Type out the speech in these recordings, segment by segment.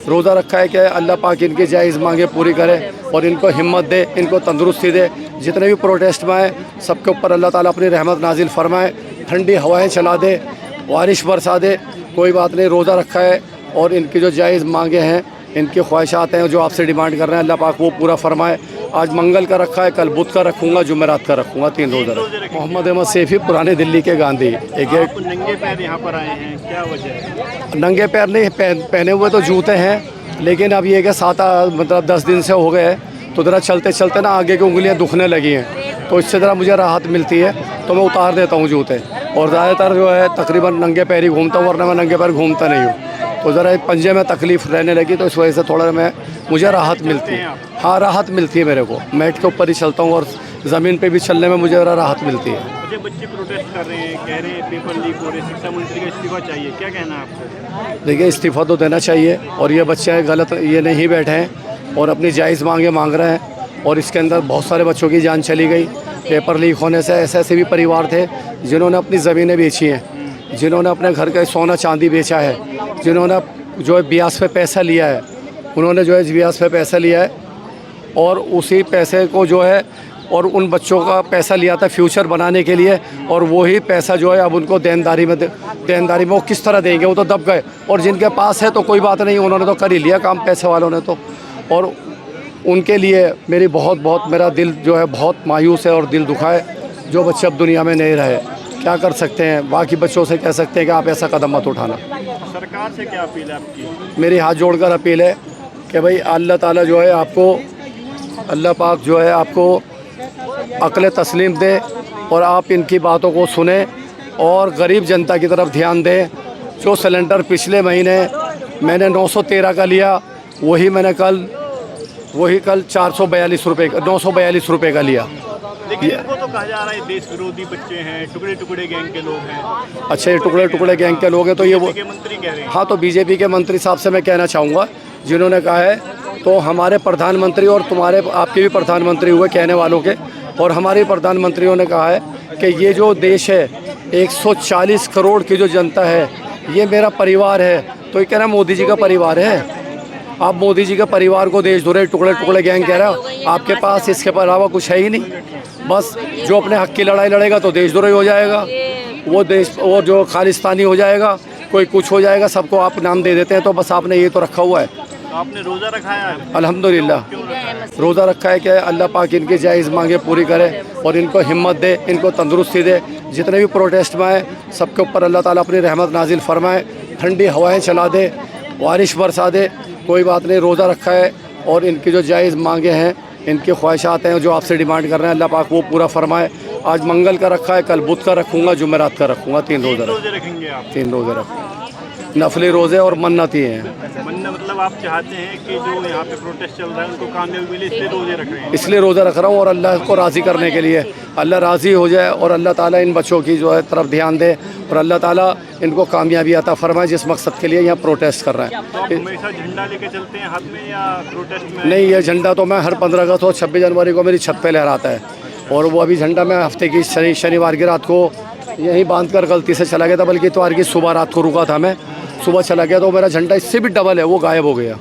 रोज़ा रखा है कि अल्लाह पाक इनकी जायज़ मांगे पूरी करे और इनको हिम्मत दे, इनको तंदुरुस्ती दे। जितने भी प्रोटेस्ट में आए सबके ऊपर अल्लाह ताला अपनी रहमत नाजिल फरमाए, ठंडी हवाएं चला दे, बारिश बरसा दे। कोई बात नहीं, रोज़ा रखा है और इनकी जो जायज़ मांगे हैं, इनकी ख्वाहिशात हैं, जो आपसे डिमांड कर रहे हैं, अल्लाह पाक वो पूरा फरमाए। आज मंगल का रखा है, कल बुध का रखूँगा, जुमेरात का रखूँगा, 3 रोज़ा। मोहम्मद अहमद सैफ़ी, पुराने दिल्ली के गांधी। एक नंगे पैर यहाँ पर आए हैं, क्या वजह है? नंगे पैर नहीं, पहने हुए तो जूते हैं, लेकिन अब ये कि 10 दिन से हो गए, तो ज़रा चलते चलते ना आगे की उंगलियां दुखने लगी हैं, तो इससे ज़रा मुझे राहत मिलती है, तो मैं उतार देता हूँ जूते। और ज़्यादातर जो है तकरीबन नंगे पैर ही घूमता हूँ, वरना मैं नंगे पैर घूमता नहीं हूँ। तो ज़रा पंजे में तकलीफ़ रहने लगी, तो इस वजह से थोड़ा मुझे राहत मिलती है। हाँ, राहत मिलती है मेरे को। मैट के ऊपर ही चलता हूँ और ज़मीन पे भी चलने में मुझे ज़रा राहत मिलती है। मुझे बच्चे प्रोटेस्ट कर रहे हैं, कह रहे हैं पेपर लीक हो रहे, शिक्षा मंत्री का इस्तीफा चाहिए, क्या कहना है आपको? देखिए, इस्तीफ़ा तो देना चाहिए, और ये बच्चे गलत ये नहीं बैठे हैं और अपनी जायज़ मांगे मांग रहे हैं, और इसके अंदर बहुत सारे बच्चों की जान चली गई पेपर लीक होने से। ऐसे ऐसे भी परिवार थे जिन्होंने अपनी ज़मीनें बेची हैं, जिन्होंने अपने घर का सोना चांदी बेचा है, जिन्होंने जो है ब्याज पे पैसा लिया है, उन्होंने जो है ब्याज पे पैसा लिया है, और उसी पैसे को जो है, और उन बच्चों का पैसा लिया था फ्यूचर बनाने के लिए, और वही पैसा जो है अब उनको देनदारी में वो किस तरह देंगे? वो तो दब गए। और जिनके पास है तो कोई बात नहीं, उन्होंने तो कर ही लिया काम, पैसे वालों ने तो। और उनके लिए मेरा दिल जो है बहुत मायूस है और दिल दुखा है, जो बच्चे अब दुनिया में नहीं रहे। क्या कर सकते हैं? बाकी बच्चों से कह सकते हैं कि आप ऐसा कदम मत उठाना। सरकार से क्या अपील है आपकी? मेरी हाथ जोड़कर अपील है कि भाई अल्लाह ताला जो है आपको, अल्लाह पाक जो है आपको अक्ल तस्लीम दे, और आप इनकी बातों को सुने और गरीब जनता की तरफ ध्यान दें। जो सिलेंडर पिछले महीने मैंने 913 का लिया, वही कल 442 रुपये का, 942 रुपये का लिया। लेकिन इनको तो कहा जा रहा है देश विरोधी बच्चे हैं, टुकड़े टुकड़े गैंग के लोग हैं। अच्छा, ये टुकड़े टुकड़े गैंग के लोग हैं, तो ये वो के मंत्री कह रहे हैं। हाँ, तो बीजेपी के मंत्री साहब से मैं कहना चाहूँगा, जिन्होंने कहा है, तो हमारे प्रधानमंत्री और आपके भी प्रधानमंत्री हुए कहने वालों के, और हमारे प्रधानमंत्रियों ने कहा है कि ये जो देश है, 140 करोड़ की जो जनता है, ये मेरा परिवार है। तो ये कह रहा है मोदी जी का परिवार है। आप मोदी जी के परिवार को देशद्रोही टुकड़े टुकड़े गैंग कह रहा है। आपके पास इसके अलावा कुछ है ही नहीं। बस जो अपने हक की लड़ाई लड़ेगा तो देशद्रोही हो जाएगा, वो जो खालिस्तानी हो जाएगा, कोई कुछ हो जाएगा, सबको आप नाम दे देते हैं। तो बस आपने ये तो रखा हुआ है। तो आपने रोज़ा रखा है? अल्हम्दुलिल्लाह रोज़ा रखा है कि अल्लाह पाक इनकी जायज़ मांगे पूरी करे और इनको हिम्मत दे, इनको तंदुरुस्ती दे। जितने भी प्रोटेस्ट में आए सबके ऊपर अल्लाह ताला अपनी रहमत नाजिल फरमाए, ठंडी हवाएं चला दे, बारिश बरसा दे। कोई बात नहीं, रोज़ा रखा है और इनकी जो जायज़ मांगे हैं, इनकी ख्वाहिशात हैं, जो आपसे डिमांड कर रहे हैं, अल्लाह पाक वो पूरा फरमाए। आज मंगल का रखा है, कल बुध का रखूँगा, जुमेरात का रखूँगा, 3 रोज़े रखेंगे आप? 3 रोज़े रखूँगा। नफली रोज़े और मन्नती हैं। मन्नत मतलब आप चाहते हैं कि जो यहाँ पे प्रोटेस्ट चल रहा है उनको कामयाबी मिले, इसलिए रोज़े रख रहे हैं? इसलिए रोज़ा रख रहा हूँ, और अल्लाह को राज़ी करने के लिए, अल्लाह राज़ी हो जाए और अल्लाह ताला इन बच्चों की जो है तरफ ध्यान दे, और अल्लाह ताला इनको कामयाबी अता फरमाए जिस मकसद के लिए यहाँ प्रोटेस्ट कर रहे हैं। तो आप हमेशा झंडा लेके चलते हैं हाथ में या प्रोटेस्ट में? नहीं, ये झंडा तो मैं हर 15 अगस्त और 26 जनवरी को मेरी छत पे लहराता है, और वो अभी झंडा मैं हफ्ते की शनिवार की रात को यहीं बांध कर गलती से चला गया था, बल्कि इतवार की सुबह रात को रुका था, मैं सुबह चला गया, तो मेरा झंडा इससे भी डबल है, वो गायब हो गया।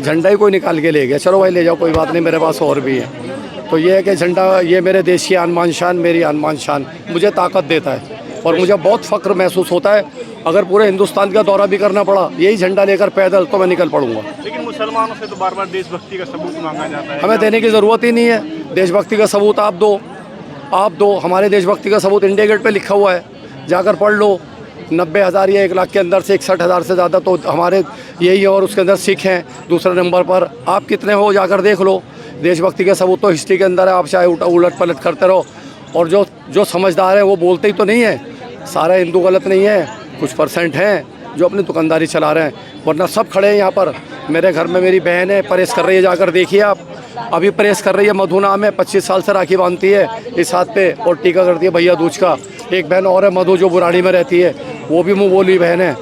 झंडा ही कोई निकाल के ले गया। चलो भाई ले जाओ, कोई बात नहीं, मेरे पास और भी है। तो ये है कि झंडा ये मेरे देश की आन शान, मेरी आन शान मुझे ताकत देता है, और मुझे बहुत फ़ख्र महसूस होता है। अगर पूरे हिंदुस्तान का दौरा भी करना पड़ा यही झंडा लेकर पैदल, तो मैं निकल पड़ूंगा। लेकिन मुसलमानों से तो बार बार देशभक्ति का सबूत मांगा जाता है। हमें देने की ज़रूरत ही नहीं है। देशभक्ति का सबूत आप दो। हमारे देशभक्ति का सबूत इंडिया गेट पर लिखा हुआ है, जाकर पढ़ लो। 90,000 या 1 लाख के अंदर से 61,000 से ज़्यादा तो हमारे यही है, और उसके अंदर सिख हैं दूसरे नंबर पर। आप कितने हो, जाकर देख लो। देशभक्ति के सबूत तो हिस्ट्री के अंदर है, आप चाहे उलट पलट करते रहो। और जो समझदार हैं वो बोलते ही तो नहीं है। सारा हिंदू गलत नहीं है, कुछ % हैं जो अपनी दुकानदारी चला रहे हैं, वरना सब खड़े हैं यहाँ पर। मेरे घर में मेरी बहन है, प्रेस कर रही है, जाकर देखिए आप। अभी प्रेस कर रही है, मधु नाम है, 25 साल से राखी बांधती है इस हाथ पे, और टीका करती है भैया दूज का। एक बहन और है मधु, जो बुराड़ी में रहती है, वो भी मुँह बोली बहन है,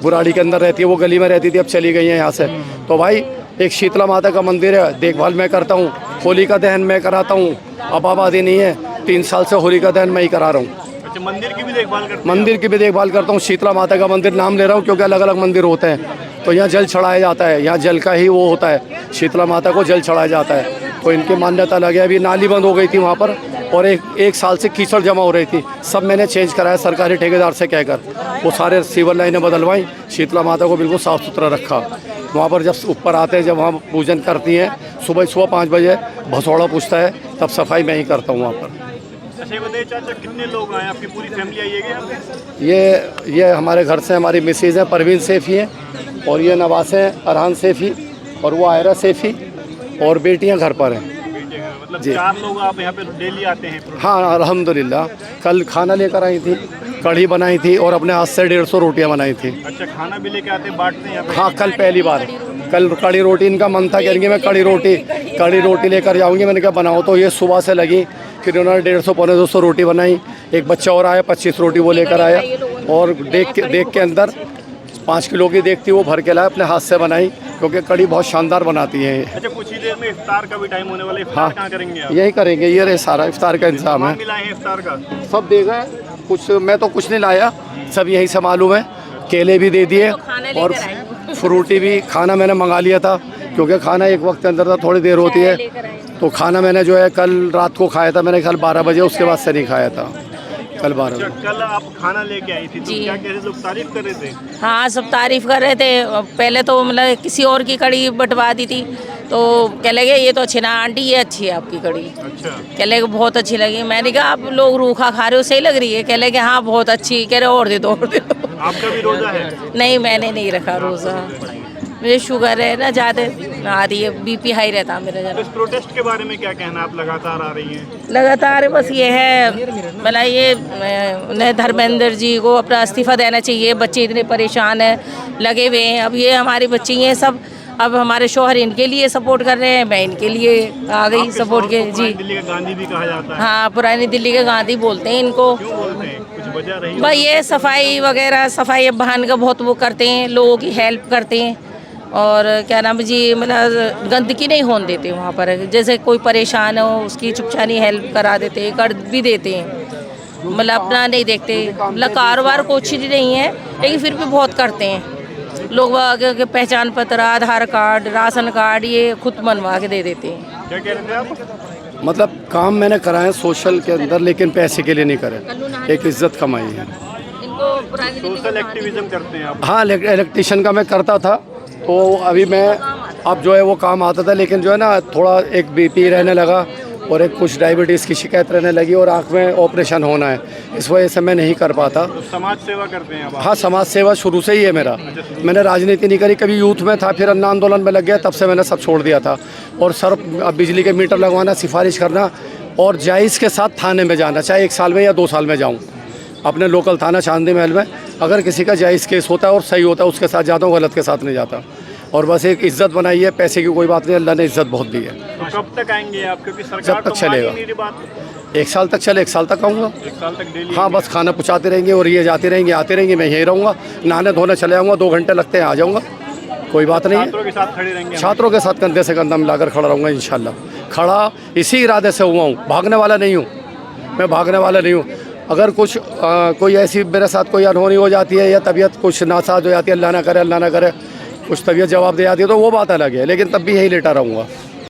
बुराड़ी के अंदर रहती है, वो गली में रहती थी, अब चली गई है यहाँ से। तो भाई एक शीतला माता का मंदिर है, देखभाल मैं करता हूँ। होली का दहन मैं कराता हूँ, अब आबादी नहीं है, 3 साल से होली का दहन मैं ही करा रहा हूँ। अच्छा, मंदिर की भी देखभाल करते हैं? मंदिर की भी देखभाल करता हूँ। शीतला माता का मंदिर नाम ले रहा हूँ क्योंकि अलग अलग मंदिर होते हैं। तो यहाँ जल चढ़ाया जाता है, यहाँ जल का ही वो होता है, शीतला माता को जल चढ़ाया जाता है। तो इनकी मान्यता लगे। अभी नाली बंद हो गई थी वहाँ पर और एक साल से कीचड़ जमा हो रही थी, सब मैंने चेंज कराया सरकारी ठेकेदार से कहकर, वो सारे सीवर लाइनें बदलवाई, शीतला माता को बिल्कुल साफ़ सुथरा रखा। वहाँ पर जब ऊपर आते हैं, जब वहाँ पूजन करती हैं, सुबह 5 बजे भसौड़ा पूछता है, तब सफाई मैं ही करता हूँ वहाँ पर। अच्छा बताइए चाचा, कितने लोग आए, आपकी पूरी फैमिली आई है यहाँ पे? ये हमारे घर से हमारी मिसेज़ हैं परवीन सेफ़ी हैं, और ये नवास हैं अरहान सेफ़ी, और वो आयरा सेफ़ी, और बेटियां घर पर हैं। मतलब 4 लोग आप यहाँ पे डेली आते हैं? हाँ अल्हम्दुलिल्लाह। कल खाना लेकर आई थी, कढ़ी बनाई थी और अपने हाथ से 150 रोटियाँ बनाई थी। अच्छा, खाना भी लेके आते हैं, बांटते हैं यहाँ पे? हाँ, कल पहली बार, कल कड़ी रोटी इनका मन था, कहेंगे मैं कड़ी रोटी लेकर जाऊंगी। मैंने कहा बनाओ, तो ये सुबह से लगी, फिर उन्होंने 150 पौने 200 रोटी बनाई। एक बच्चा और आया, 25 रोटी वो लेकर आया, और देख के अंदर 5 किलो की देख थी, वो भर के लाया, अपने हाथ से बनाई, क्योंकि कड़ी बहुत शानदार बनाती है। अच्छा, कुछ ही देर में इफ्तार का भी टाइम होने वाला है, इफ्तार कहाँ करेंगे आप? यही करेंगे, ये रहे सारा इफ्तार का इंतजाम है। मिला है इफ्तार का सब दे गए, कुछ मैं तो कुछ नहीं लाया, सब यहीं से मालूम है। केले भी दे दिए और फ्रूटी भी। खाना मैंने मंगा लिया था, क्योंकि खाना एक वक्त के अंदर था, थोड़ी देर होती है, तो खाना मैंने जो है कल रात को खाया था, मैंने कल 12 बजे, उसके बाद से नहीं खाया था कल 12 बजे। कल आप खाना लेके आई थी, तो क्या कह रहे लोग, तारीफ कर रहे थे? हाँ, सब तारीफ़ कर रहे थे। पहले तो मतलब किसी और की कड़ी बंटवा दी थी, तो कह लगे ये तो अच्छी ना आंटी, ये अच्छी है आपकी कड़ी। अच्छा, कह लगे बहुत अच्छी लगी। मैंने कहा आप लोग रूखा खा रहे हो, सही लग रही है? कह लगे हाँ बहुत अच्छी। कह रहे और दे दो, और दे दो। आपका भी रोजा है? नहीं, मैंने नहीं रखा रोज़ा, मुझे शुगर है ना ज़्यादा आ रही है, बीपी हाई रहता मेरा तो ज़रा। इस प्रोटेस्ट के बारे में क्या कहना, आप लगातार आ रही हैं? लगातार बस ये है, मतलब ये धर्मेंद्र जी को अपना इस्तीफ़ा देना चाहिए। बच्चे इतने परेशान हैं, लगे हुए हैं। अब ये हमारे बच्चे हैं सब, अब हमारे शौहर इनके लिए सपोर्ट कर रहे हैं, मैं इनके लिए आ गई सपोर्ट के। जी, दिल्ली का गांधी भी कहा जाता है। हाँ, पुरानी दिल्ली के गांधी बोलते हैं इनको। क्यों बोलते हैं, कुछ वजह रही? भाई ये सफाई वगैरह, सफाई अभियान का बहुत वो करते हैं, लोगों की हेल्प करते हैं, और क्या नाम जी, मतलब गंदगी नहीं होने देते वहाँ पर। जैसे कोई परेशान हो, उसकी चुपचानी हेल्प करा देते हैं, कर भी देते हैं, मतलब अपना नहीं देखते। मतलब कारोबार कुछ ही नहीं है, लेकिन फिर भी बहुत करते हैं लोग। के पहचान पत्र, आधार कार्ड, राशन कार्ड, ये खुद बनवा के दे देते हैं। क्या कह रहे थे आप? मतलब काम मैंने कराए सोशल के अंदर, लेकिन पैसे के लिए नहीं करे, एक इज्जत कमाई है। सोशल एक्टिविज्म करते हैं आप? हाँ, इलेक्ट्रिशियन का मैं करता था, तो अभी मैं अब जो है वो काम आता था, लेकिन जो है ना थोड़ा एक बीपी रहने लगा, और एक कुछ डायबिटीज़ की शिकायत रहने लगी, और आँख में ऑपरेशन होना है, इस वजह से मैं नहीं कर पाता। तो समाज सेवा करते हैं आप? हाँ, समाज सेवा शुरू से ही है मेरा। मैंने राजनीति नहीं करी, कभी यूथ में था, फिर अन्ना आंदोलन में लग गया, तब से मैंने सब छोड़ दिया था। और सर, बिजली के मीटर लगवाना, सिफारिश करना, और जायज़ के साथ थाने में जाना, चाहे 1 साल में या 2 साल में जाऊँ, अपने लोकल थाना चांदी महल में। अगर किसी का जायज़ केस होता है और सही होता है, उसके साथ जाता हूँ, गलत के साथ नहीं जाता। और बस एक इज्जत बनाई है, पैसे की कोई बात नहीं, अल्लाह ने इज्जत बहुत दी है। तो कब तक आएंगे आप, क्योंकि सरकार जब तक तो मान ही चलेगा। नहीं रही बात? 1 साल तक चले, 1 साल तक आऊँगा। 1 साल तक डेली? हाँ, बस खाना पहुँचाते रहेंगे, और ये जाते रहेंगे आते रहेंगे, मैं यहीं रहूँगा, नहाने धोने चले आऊँगा, 2 घंटे लगते हैं, आ जाऊँगा, कोई बात नहीं है। छात्रों के साथ खड़े रहेंगे? छात्रों के साथ कंधे से कंधा मिलाकर खड़ा रहूँगा इंशाल्लाह। खड़ा इसी इरादे से हुआ हूँ, भागने वाला नहीं हूँ मैं, भागने वाला नहीं हूँ। अगर कुछ कोई ऐसी मेरे साथ कोई अनहोनी हो जाती है, या तबीयत कुछ नासाज हो जाती है, अल्लाह ना करे, कुछ तबीयत जवाब दे जाती है, तो वो बात अलग है, लेकिन तब भी यही लेटा रहूँगा।